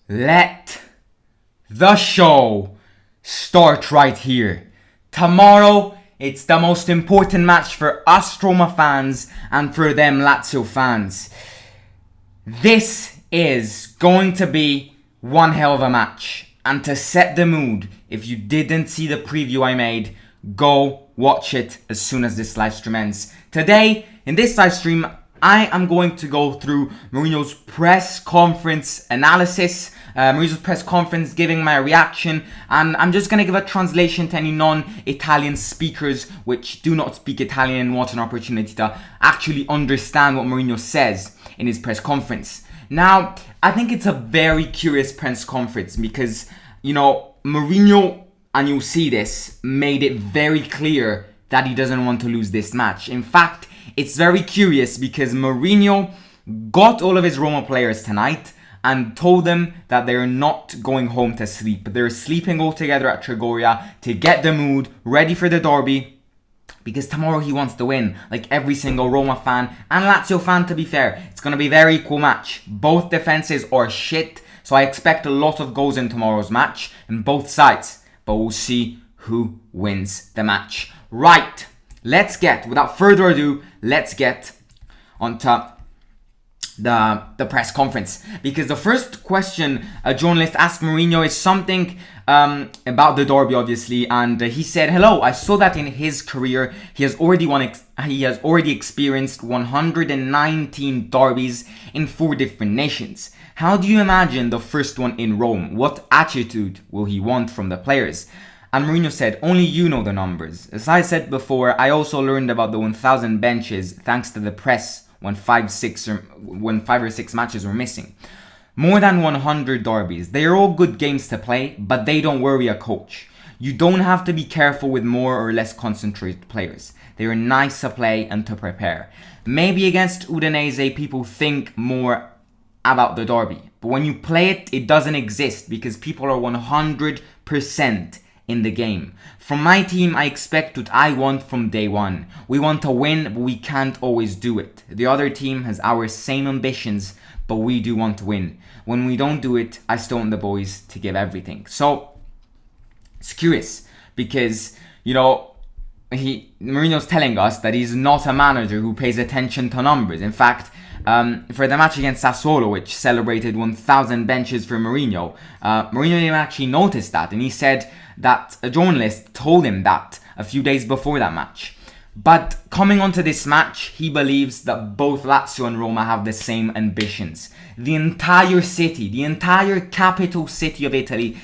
Let the show start right here. Tomorrow, it's the most important match for us Roma fans and for them Lazio fans. This is going to be one hell of a match. And to set the mood, if you didn't see the preview I made, go watch it as soon as this live stream ends. Today, in this live stream, I am going to go through Mourinho's press conference analysis, Mourinho's press conference, giving my reaction, and I'm just going to give a translation to any non-Italian speakers which do not speak Italian and want an opportunity to actually understand what Mourinho says in his press conference. Now, I think it's a very curious press conference because, Mourinho, and you'll see this, made it very clear that he doesn't want to lose this match. In fact, it's very curious because Mourinho got all of his Roma players tonight and told them that they're not going home to sleep. They're sleeping all together at Trigoria to get the mood ready for the derby because tomorrow he wants to win, like every single Roma fan and Lazio fan, to be fair. It's going to be a very equal match. Both defenses are shit, so I expect a lot of goals in tomorrow's match on both sides. But we'll see who wins the match. Right. Without further ado, let's get onto the press conference. Because the first question a journalist asked Mourinho is something about the derby, obviously. And he said, "Hello, I saw that in his career, he has already experienced 119 derbies in 4 different nations. How do you imagine the first one in Rome? What attitude will he want from the players?" And Mourinho said, "Only you know the numbers. As I said before, I also learned about the 1,000 benches thanks to the press when 5 or 6 matches were missing. More than 100 derbies. They are all good games to play, but they don't worry a coach. You don't have to be careful with more or less concentrated players. They are nice to play and to prepare. Maybe against Udinese, people think more about the derby. But when you play it, it doesn't exist because people are 100% in the game. From my team, I expect what I want from day one. We want to win, but we can't always do it. The other team has our same ambitions, but we do want to win. When we don't do it, I still want the boys to give everything." So, it's curious because, Mourinho's telling us that he's not a manager who pays attention to numbers. In fact, for the match against Sassuolo, which celebrated 1,000 benches for Mourinho didn't actually notice that, and he said that a journalist told him that a few days before that match. But coming onto this match, he believes that both Lazio and Roma have the same ambitions. The entire city, the entire capital city of Italy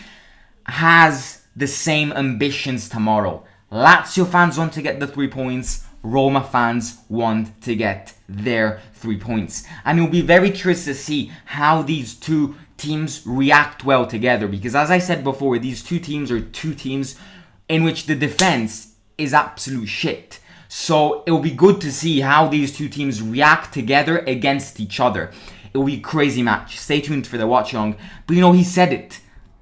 has the same ambitions tomorrow. Lazio fans want to get the 3 points. Roma fans want to get their 3 points. And it'll be very curious to see how these two teams react well together. Because as I said before, these two teams are two teams in which the defense is absolute shit. So it will be good to see how these two teams react together against each other. It will be a crazy match. Stay tuned for the watch along. But he said it.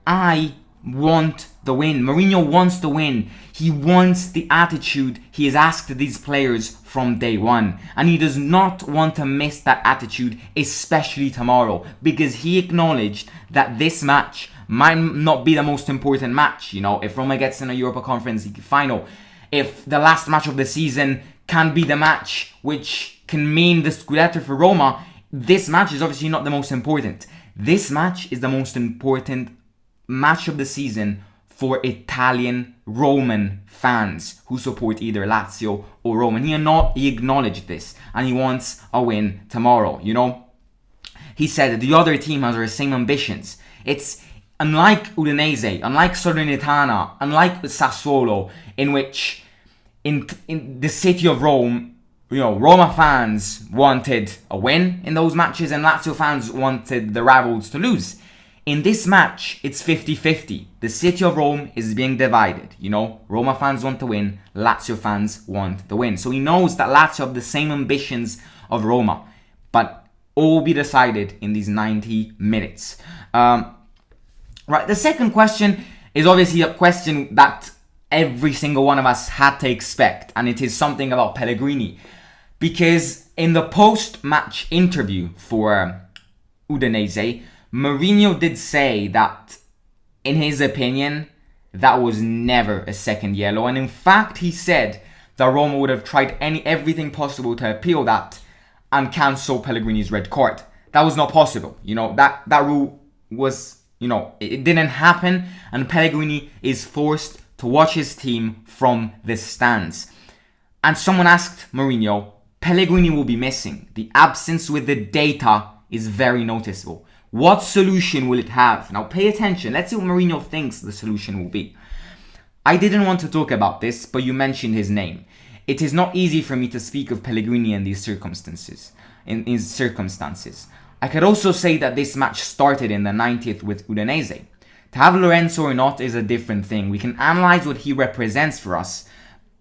I want the win. Mourinho wants to win. He wants the attitude he has asked these players from day one. And he does not want to miss that attitude, especially tomorrow. Because he acknowledged that this match might not be the most important match. If Roma gets in a Europa Conference League final, if the last match of the season can be the match which can mean the Scudetto for Roma, this match is obviously not the most important. This match is the most important match of the season for Italian Roman fans who support either Lazio or Roma. And he acknowledged this and he wants a win tomorrow. He said that the other team has the same ambitions. It's unlike Udinese, unlike Salernitana, unlike Sassuolo, in which in the city of Rome, Roma fans wanted a win in those matches and Lazio fans wanted the rivals to lose. In this match, it's 50-50. The city of Rome is being divided. Roma fans want to win, Lazio fans want the win. So he knows that Lazio have the same ambitions of Roma, but all will be decided in these 90 minutes. Right, the second question is obviously a question that every single one of us had to expect, and it is something about Pellegrini. Because in the post-match interview for Udinese, Mourinho did say that, in his opinion, that was never a second yellow. And in fact, he said that Roma would have tried everything possible to appeal that and cancel Pellegrini's red card. That was not possible. That rule was, it didn't happen. And Pellegrini is forced to watch his team from the stands. And someone asked Mourinho, Pellegrini will be missing. The absence with the data is very noticeable. What solution will it have? Now pay attention. Let's see what Mourinho thinks the solution will be. I didn't want to talk about this, but you mentioned his name. It is not easy for me to speak of Pellegrini in these circumstances. I could also say that this match started in the 90th with Udinese. To have Lorenzo or not is a different thing. We can analyze what he represents for us,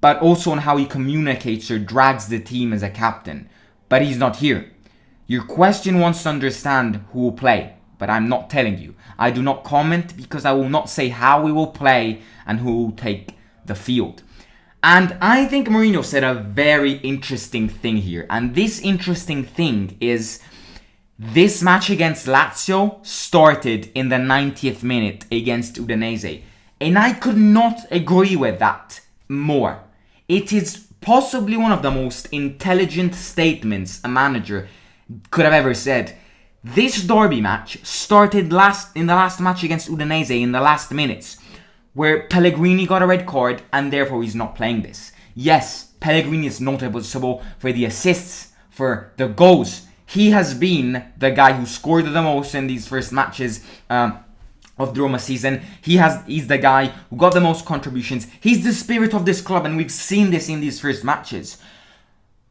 but also on how he communicates or drags the team as a captain. But he's not here. Your question wants to understand who will play, but I'm not telling you. I do not comment because I will not say how we will play and who will take the field. And I think Mourinho said a very interesting thing here. And this interesting thing is this match against Lazio started in the 90th minute against Udinese. And I could not agree with that more. It is possibly one of the most intelligent statements a manager could have ever said. This derby match started in the last match against Udinese in the last minutes, where Pellegrini got a red card and therefore he's not playing this. Yes, Pellegrini is noticeable for the assists, for the goals. He has been the guy who scored the most in these first matches of the Roma season. He's the guy who got the most contributions. He's the spirit of this club, and we've seen this in these first matches.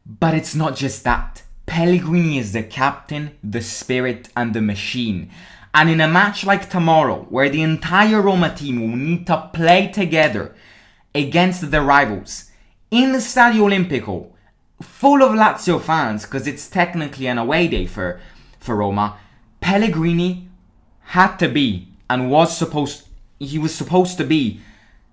But it's not just that. Pellegrini is the captain, the spirit, and the machine. And in a match like tomorrow, where the entire Roma team will need to play together against the rivals, in the Stadio Olimpico, full of Lazio fans, because it's technically an away day for Roma, Pellegrini had to be, and was supposed to be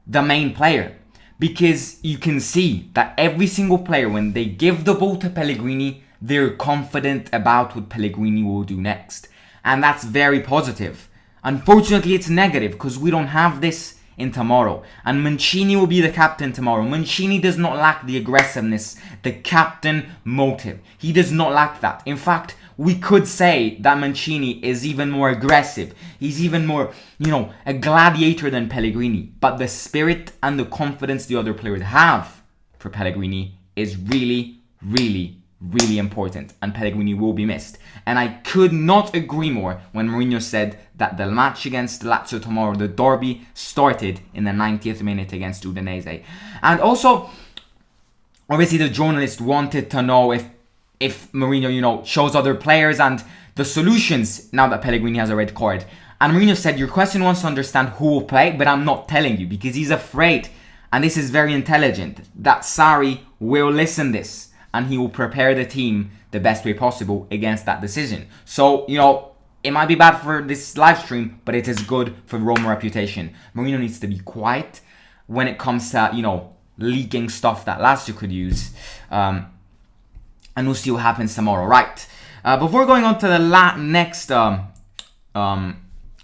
the main player. Because you can see that every single player, when they give the ball to Pellegrini, they're confident about what Pellegrini will do next. And that's very positive. Unfortunately, it's negative because we don't have this in tomorrow. And Mancini will be the captain tomorrow. Mancini does not lack the aggressiveness, the captain motive. He does not lack that. In fact, we could say that Mancini is even more aggressive. He's even more, a gladiator than Pellegrini. But the spirit and the confidence the other players have for Pellegrini is really, really, really important, and Pellegrini will be missed. And I could not agree more when Mourinho said that the match against Lazio tomorrow, the derby, started in the 90th minute against Udinese. And also, obviously the journalist wanted to know if Mourinho, shows other players and the solutions now that Pellegrini has a red card. And Mourinho said, your question wants to understand who will play, but I'm not telling you because he's afraid, and this is very intelligent, that Sarri will listen this and he will prepare the team the best way possible against that decision. So, it might be bad for this live stream, but it is good for Roma reputation. Mourinho needs to be quiet when it comes to, leaking stuff that Lazio could use. And we'll see what happens tomorrow. Right. Before going on to the next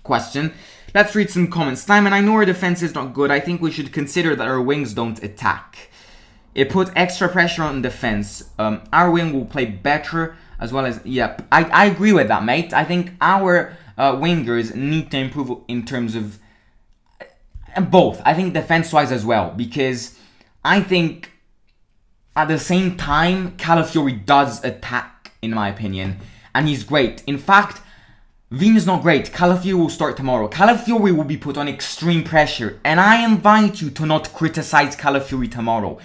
question, let's read some comments. Simon, I know our defense is not good. I think we should consider that our wings don't attack. It put extra pressure on defense. Our wing will play better as well as... Yep, I agree with that, mate. I think our wingers need to improve in terms of both. I think defense-wise as well. Because I think at the same time, Calafiori does attack, in my opinion. And he's great. In fact, Vina's not great. Calafiori will start tomorrow. Calafiori will be put on extreme pressure. And I invite you to not criticize Calafiori tomorrow.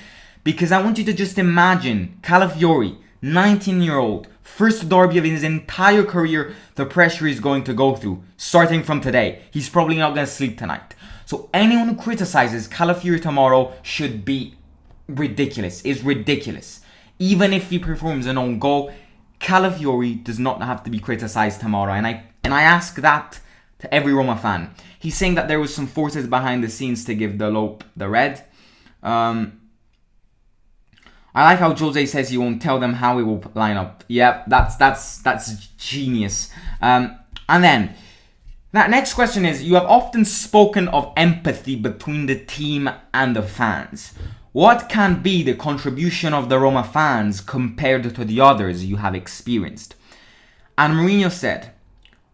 Because I want you to just imagine Calafiori, 19-year-old, first derby of his entire career, the pressure he's going to go through, starting from today. He's probably not going to sleep tonight. So anyone who criticizes Calafiori tomorrow should be ridiculous. Is ridiculous. Even if he performs an own goal, Calafiori does not have to be criticized tomorrow. And I ask that to every Roma fan. He's saying that there was some forces behind the scenes to give the Lope the red. I like how Jose says he won't tell them how he will line up. Yeah, that's genius. And then That next question is, you have often spoken of empathy between the team and the fans. What can be the contribution of the Roma fans compared to the others you have experienced? And Mourinho said,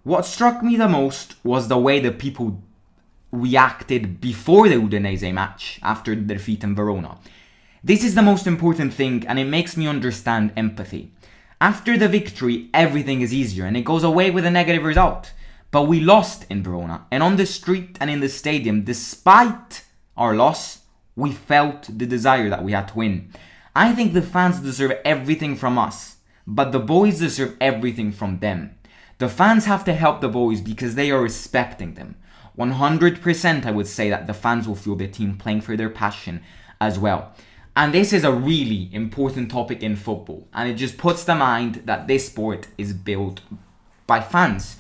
what struck me the most was the way the people reacted before the Udinese match after the defeat in Verona. This is the most important thing, and it makes me understand empathy. After the victory, everything is easier and it goes away with a negative result. But we lost in Verona, and on the street and in the stadium, despite our loss, we felt the desire that we had to win. I think the fans deserve everything from us, but the boys deserve everything from them. The fans have to help the boys because they are respecting them. 100% I would say that the fans will feel the team playing for their passion as well. And this is a really important topic in football, and it just puts to mind that this sport is built by fans.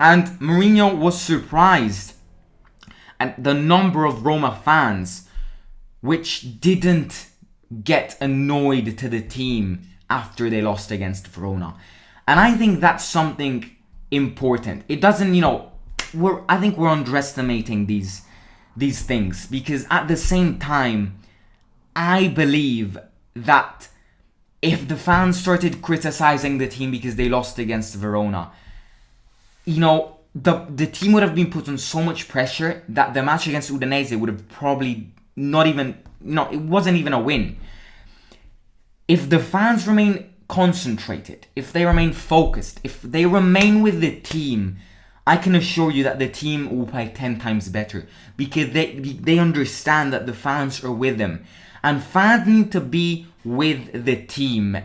And Mourinho was surprised at the number of Roma fans which didn't get annoyed to the team after they lost against Verona. And I think that's something important. It doesn't, I think we're underestimating these things, because at the same time, I believe that if the fans started criticizing the team because they lost against Verona, the team would have been put on so much pressure that the match against Udinese would have probably it wasn't even a win. If the fans remain concentrated, if they remain focused, if they remain with the team, I can assure you that the team will play 10 times better, because they understand that the fans are with them. And fans need to be with the team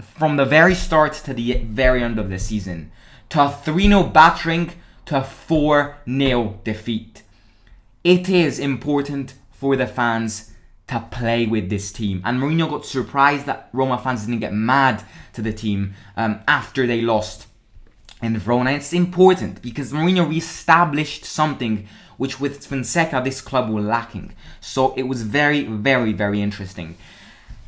from the very start to the very end of the season. To a 3-0 battering to a 4-0 defeat. It is important for the fans to play with this team. And Mourinho got surprised that Roma fans didn't get mad to the team after they lost in Verona. It's important because Mourinho reestablished something which with Fonseca this club were lacking. So it was very, very, very interesting.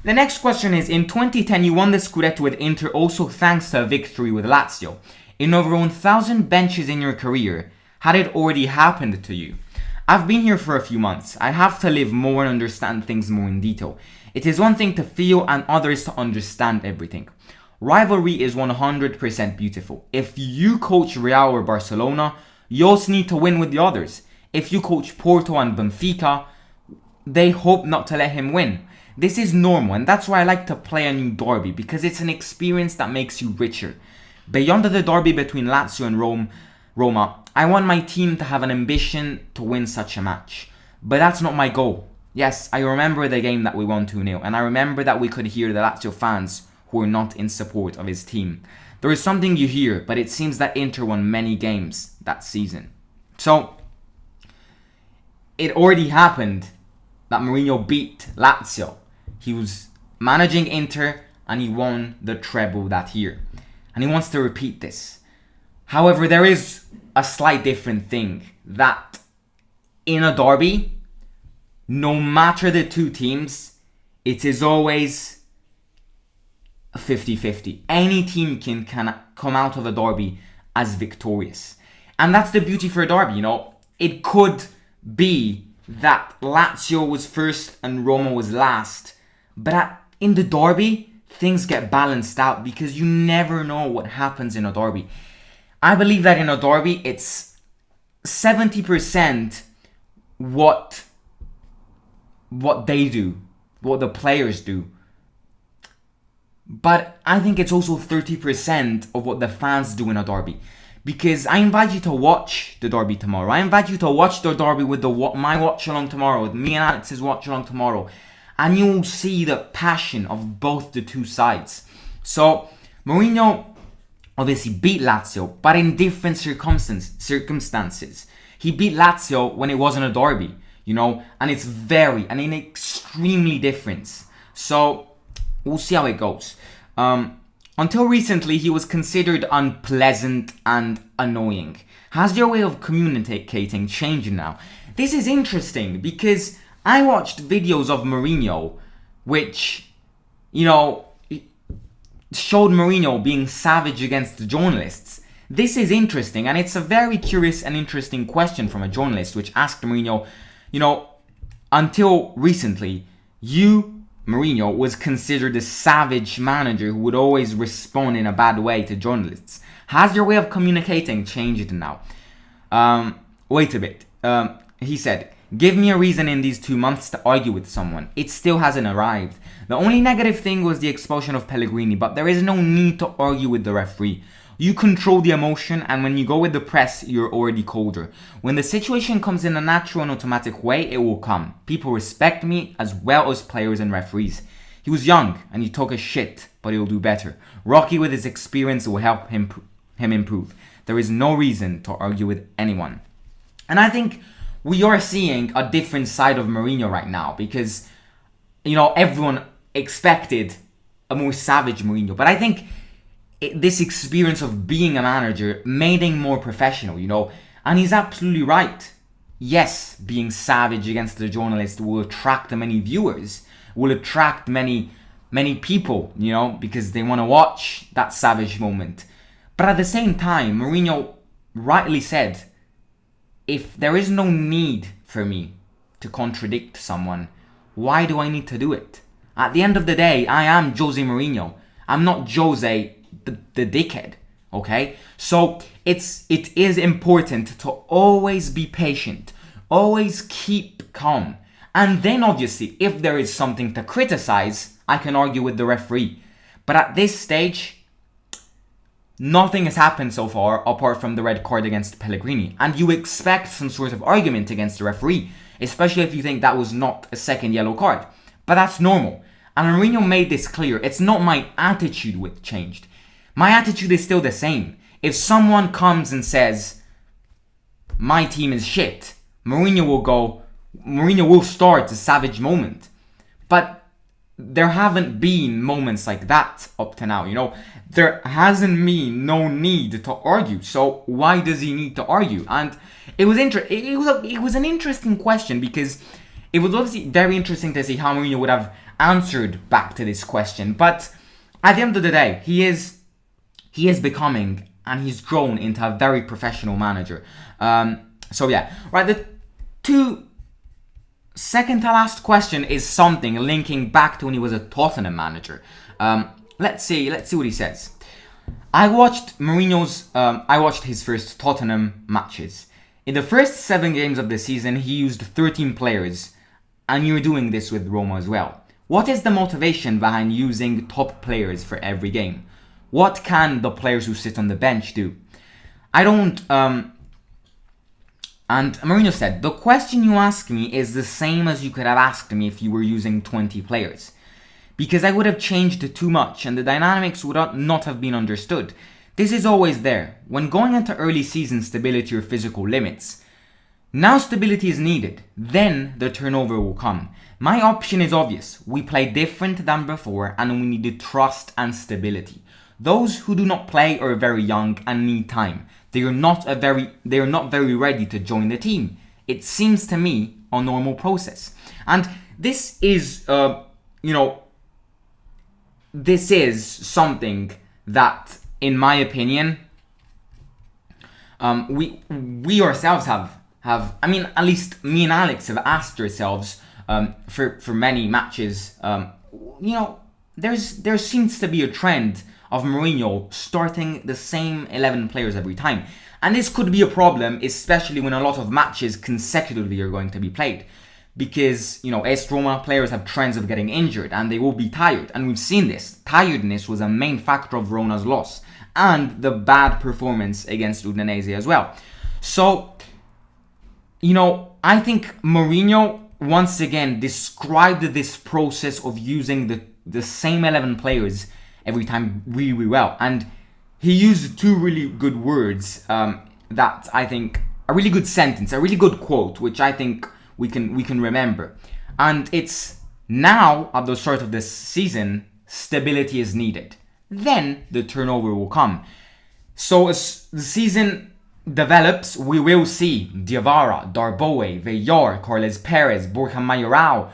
The next question is, in 2010 you won the Scudetto with Inter also thanks to a victory with Lazio. In over 1,000 benches in your career, had it already happened to you? I've been here for a few months. I have to live more and understand things more in detail. It is one thing to feel and others to understand everything. Rivalry is 100% beautiful. If you coach Real or Barcelona, you also need to win with the others. If you coach Porto and Benfica, they hope not to let him win. This is normal, and that's why I like to play a new derby, because it's an experience that makes you richer. Beyond the derby between Lazio and Roma, I want my team to have an ambition to win such a match. But that's not my goal. Yes, I remember the game that we won 2-0, and I remember that we could hear the Lazio fans who were not in support of his team. There is something you hear, but it seems that Inter won many games that season. So, it already happened that Mourinho beat Lazio. He was managing Inter and he won the treble that year. And he wants to repeat this. However, there is a slight different thing, that in a derby, no matter the two teams, it is always 50-50. Any team can come out of a derby as victorious. And that's the beauty for a derby, It could be that Lazio was first and Roma was last. But in the derby, things get balanced out because you never know what happens in a derby. I believe that in a derby, it's 70% what they do, what the players do. But I think it's also 30% of what the fans do in a derby. Because I invite you to watch the derby tomorrow. I invite you to watch the derby with my watch along tomorrow, with me and Alex's watch along tomorrow. And you will see the passion of both the two sides. So, Mourinho obviously beat Lazio, but in different circumstances. He beat Lazio when it wasn't a derby, and it's an extremely different. So, we'll see how it goes. Until recently, he was considered unpleasant and annoying. Has your way of communicating changed now? This is interesting because I watched videos of Mourinho which, showed Mourinho being savage against the journalists. this is interesting, and it's a very curious and interesting question from a journalist, which asked Mourinho, until recently, Mourinho, was considered a savage manager who would always respond in a bad way to journalists. Has your way of communicating changed now? Wait a bit. He said, give me a reason in these 2 months to argue with someone. It still hasn't arrived. The only negative thing was the expulsion of Pellegrini, but there is no need to argue with the referee. You control the emotion, and when you go with the press, you're already colder. When the situation comes in a natural and automatic way, it will come. People respect me as well as players and referees. He was young and he took a shit, but he'll do better. Rocky, with his experience, will help him improve. There is no reason to argue with anyone. And I think we are seeing a different side of Mourinho right now, because everyone expected a more savage Mourinho, but I think this experience of being a manager made him more professional, and he's absolutely right. Yes, being savage against the journalist will attract many viewers, will attract many people, because they want to watch that savage moment. But at the same time, Mourinho rightly said, if there is no need for me to contradict someone, why do I need to do it? At the end of the day, I am Jose Mourinho. I'm not Jose the dickhead, okay? So it is important to always be patient, always keep calm, and then obviously if there is something to criticize, I can argue with the referee. But at this stage, nothing has happened so far apart from the red card against Pellegrini, and you expect some sort of argument against the referee, especially if you think that was not a second yellow card. But that's normal, and Mourinho made this clear. It's not my attitude which changed. My attitude is still the same. If someone comes and says, my team is shit, Mourinho will start a savage moment. But there haven't been moments like that up to now, There hasn't been no need to argue. So why does he need to argue? And it was an interesting question, because it was obviously very interesting to see how Mourinho would have answered back to this question. But at the end of the day, he is becoming, and he's grown into a very professional manager. The second to last question is something linking back to when he was a Tottenham manager. Let's see what he says. I watched his first Tottenham matches. In the first 7 games of the season, he used 13 players, and you're doing this with Roma as well. What is the motivation behind using top players for every game? What can the players who sit on the bench do? And Mourinho said, the question you ask me is the same as you could have asked me if you were using 20 players. Because I would have changed too much and the dynamics would not have been understood. This is always there. When going into early season stability or physical limits, now stability is needed. Then the turnover will come. My option is obvious. We play different than before and we need trust and stability. Those who do not play are very young and need time. They are not very ready to join the team. It seems to me a normal process. And this is, this is something that, in my opinion, we ourselves have. At least me and Alex have asked ourselves for many matches. There seems to be a trend of Mourinho starting the same 11 players every time. And this could be a problem, especially when a lot of matches consecutively are going to be played. Because, AS Roma players have trends of getting injured and they will be tired. And we've seen this. Tiredness was a main factor of Verona's loss. And the bad performance against Udinese as well. So, I think Mourinho once again described this process of using the same 11 players every time really well, and he used 2 really good words that I think a really good sentence, a really good quote, which I think we can remember. And it's, now at the start of this season, stability is needed. Then the turnover will come. So as the season develops, we will see Diawara, Darboe, Villar, Carles Perez, Borja Mayoral,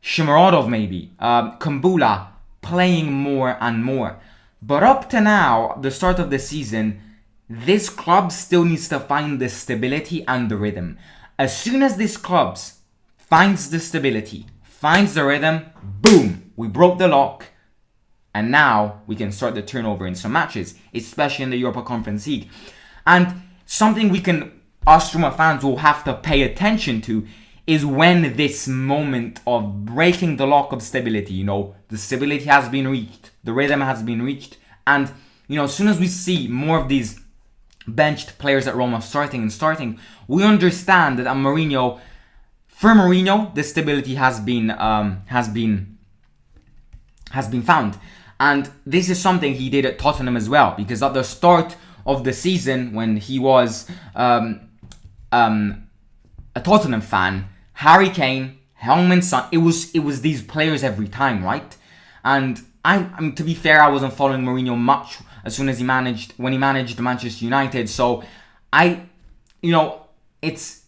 Shomurodov maybe, Kumbula, playing more and more. But up to now, the start of the season, this club still needs to find the stability and the rhythm. As soon as this club finds the stability, finds the rhythm, boom, we broke the lock. And now we can start the turnover in some matches, especially in the Europa Conference League. And something us Roma fans will have to pay attention to is when this moment of breaking the lock of stability, the stability has been reached, the rhythm has been reached. And, as soon as we see more of these benched players at Roma starting, we understand that for Mourinho, the stability has been found. And this is something he did at Tottenham as well, because at the start of the season, when he was a Tottenham fan, Harry Kane, Heung-min Son, it was these players every time, right? And I'm to be fair, I wasn't following Mourinho much as soon as when he managed Manchester United. So it's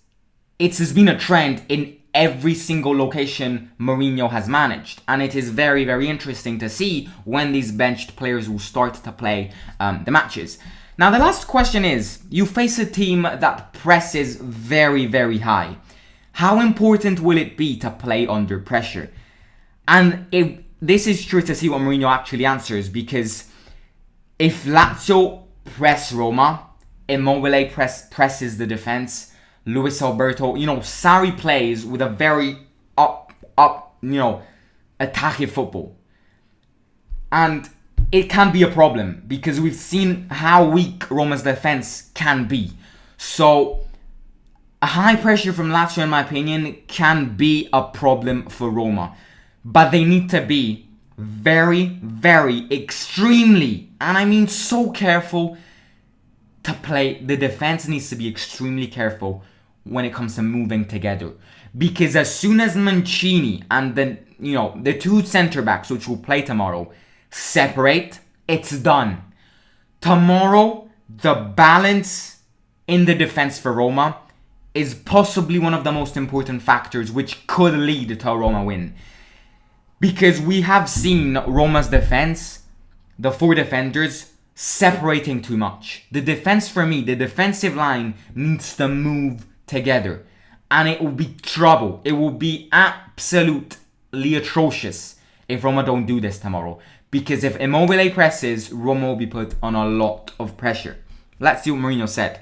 been a trend in every single location Mourinho has managed, and it is very, very interesting to see when these benched players will start to play the matches. Now, the last question is, you face a team that presses very, very high. How important will it be to play under pressure? And this is true to see what Mourinho actually answers, because if Lazio press Roma, Immobile presses the defense, Luis Alberto, Sarri plays with a very attacking football. And it can be a problem because we've seen how weak Roma's defense can be. So a high pressure from Lazio, in my opinion, can be a problem for Roma. But they need to be very, very, extremely, and I mean so careful to play. The defense needs to be extremely careful when it comes to moving together, because as soon as Mancini and the two centre backs which will play tomorrow separate, it's done. Tomorrow, the balance in the defense for Roma is possibly one of the most important factors which could lead to a Roma win, because we have seen Roma's defense, the four defenders, separating too much. The defense, for me, the defensive line needs to move together, and it will be trouble. It will be absolutely atrocious if Roma don't do this tomorrow, because if Immobile presses, Roma will be put on a lot of pressure. Let's see what Mourinho said.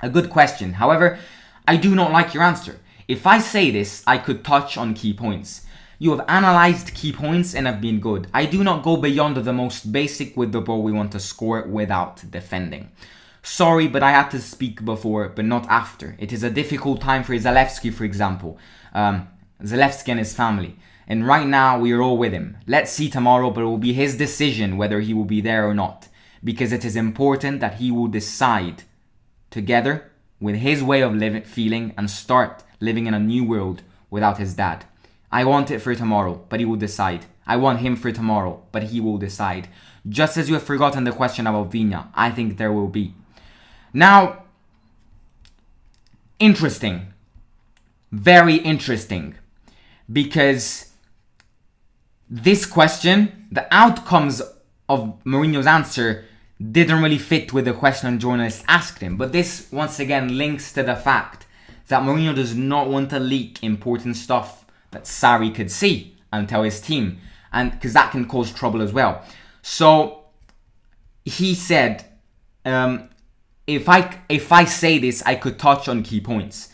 A good question. However, I do not like your answer. If I say this, I could touch on key points. You have analysed key points and have been good. I do not go beyond the most basic with the ball we want to score without defending. Sorry, but I had to speak before, but not after. It is a difficult time for Zalewski, for example. Zalewski and his family. And right now, we are all with him. Let's see tomorrow, but it will be his decision whether he will be there or not. Because it is important that he will decide together with his way of feeling and start living in a new world without his dad. I want it for tomorrow, but he will decide. I want him for tomorrow, but he will decide. Just as you have forgotten the question about Vigna, I think there will be. Now, interesting. Very interesting. Because this question, the outcomes of Mourinho's answer didn't really fit with the question journalists asked him. But this, once again, links to the fact that Mourinho does not want to leak important stuff that Sarri could see and tell his team, and because that can cause trouble as well. So he said, if I say this, I could touch on key points.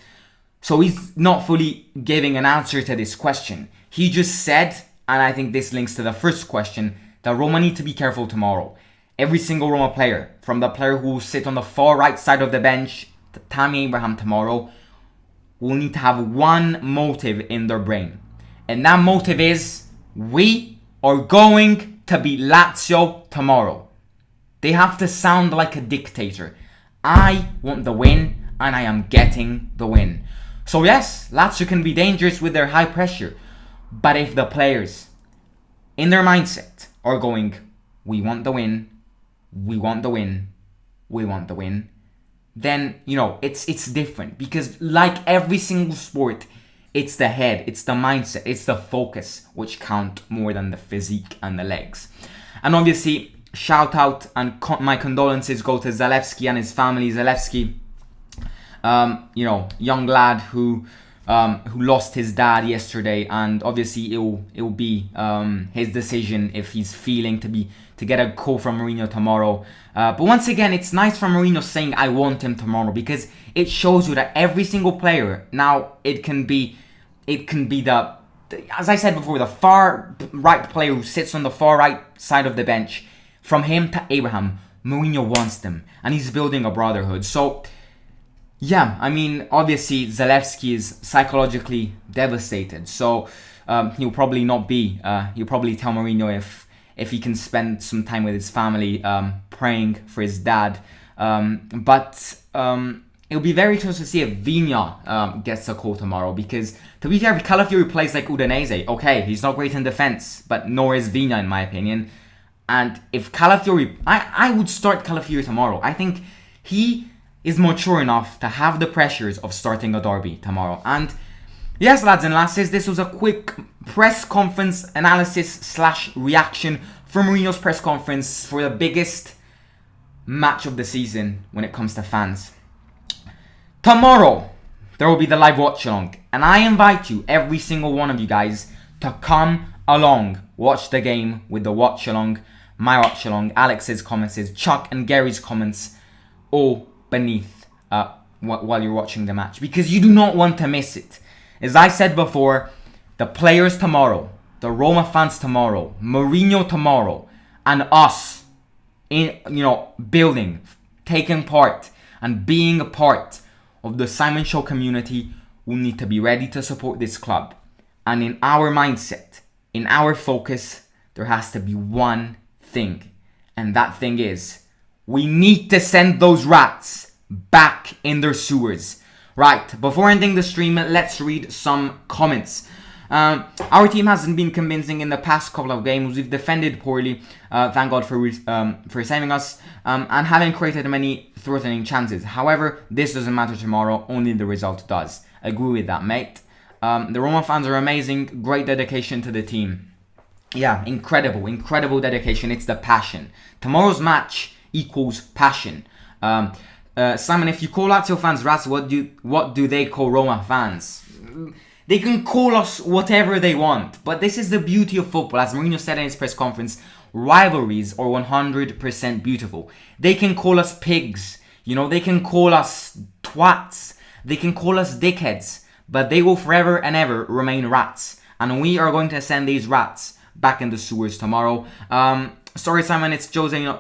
So he's not fully giving an answer to this question. He just said, and I think this links to the first question, that Roma need to be careful tomorrow. Every single Roma player, from the player who will sit on the far right side of the bench to Tammy Abraham tomorrow, will need to have one motive in their brain. And that motive is, we are going to beat Lazio tomorrow. They have to sound like a dictator. I want the win, and I am getting the win. So yes, Lazio can be dangerous with their high pressure. But if the players, in their mindset, are going, we want the win, we want the win, we want the win, then, it's different. Because like every single sport, it's the head, it's the mindset, it's the focus which count more than the physique and the legs. And obviously, shout out and my condolences go to Zalewski and his family. Zalewski, young lad who lost his dad yesterday, and obviously it'll be his decision if he's feeling to get a call from Mourinho tomorrow. But once again, it's nice from Mourinho saying I want him tomorrow, because it shows you that every single player now, it can be the, as I said before, the far right player who sits on the far right side of the bench, from him to Abraham, Mourinho wants them, and he's building a brotherhood. So yeah, I mean, obviously Zalewski is psychologically devastated, so he'll probably he'll probably tell Mourinho if he can spend some time with his family, praying for his dad. But it'll be very close to see if Vigna gets a call tomorrow, because to be fair, if Calafiori plays like Udinese, okay, he's not great in defense, but nor is Vigna in my opinion. And if Calafiori, I would start Calafiori tomorrow. I think he is mature enough to have the pressures of starting a derby tomorrow. And yes, lads and lasses, this was a quick press conference analysis / reaction from Mourinho's press conference for the biggest match of the season when it comes to fans. Tomorrow, there will be the live watch along, and I invite you, every single one of you guys, to come along, watch the game with the watch along, my watch along, Alex's comments, Chuck and Gary's comments, all beneath while you're watching the match, because you do not want to miss it. As I said before, the players tomorrow, the Roma fans tomorrow, Mourinho tomorrow, and us building, taking part and being a part of the Simon Show community, will need to be ready to support this club. And in our mindset, in our focus, there has to be one thing, and that thing is, we need to send those rats back in their sewers. Right, before ending the stream, let's read some comments. Our team hasn't been convincing in the past couple of games. We've defended poorly, thank God for saving us, and haven't created many threatening chances. However, this doesn't matter tomorrow, only the result does. Agree with that, mate. The Roma fans are amazing, great dedication to the team. Yeah, incredible dedication. It's the passion. Tomorrow's match equals passion. Simon, if you call Lazio fans rats, what do they call Roma fans? They can call us whatever they want, but this is the beauty of football. As Mourinho said in his press conference, rivalries are 100% beautiful. They can call us pigs, they can call us twats, they can call us dickheads, but they will forever and ever remain rats. And we are going to send these rats back in the sewers tomorrow. Sorry, Simon, it's Jose.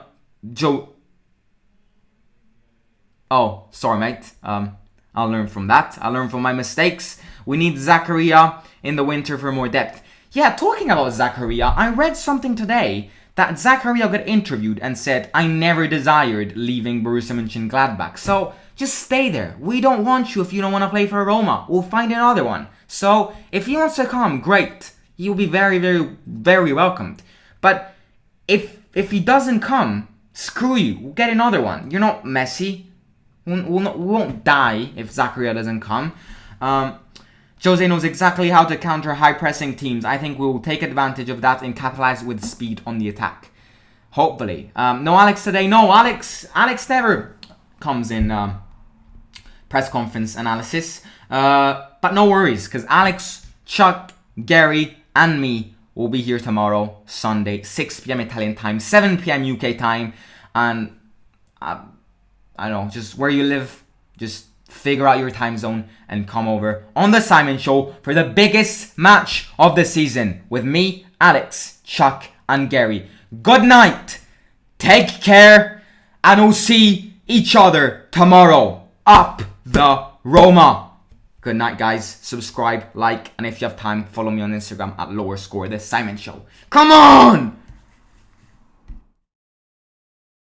Oh, sorry, mate. I'll learn from that. I'll learn from my mistakes. We need Zakaria in the winter for more depth. Yeah, talking about Zakaria, I read something today that Zakaria got interviewed and said, I never desired leaving Borussia Mönchengladbach. So just stay there. We don't want you if you don't want to play for Roma. We'll find another one. So if he wants to come, great. He'll be very, very, very welcomed. But if he doesn't come, screw you. We'll get another one. You're not Messi. We won't die if Zakaria doesn't come. Jose knows exactly how to counter high-pressing teams. I think we will take advantage of that and capitalize with speed on the attack. Hopefully. No Alex today. No, Alex never comes in press conference analysis. But no worries, because Alex, Chuck, Gary, and me will be here tomorrow, Sunday, 6 p.m. Italian time, 7 p.m. UK time. And I don't know, just where you live, just figure out your time zone and come over on the Simon Show for the biggest match of the season with me, Alex, Chuck, and Gary. Good night, take care, and we'll see each other tomorrow. Up the Roma. Good night, guys. Subscribe, like, and if you have time, follow me on Instagram at _the Simon Show. Come on!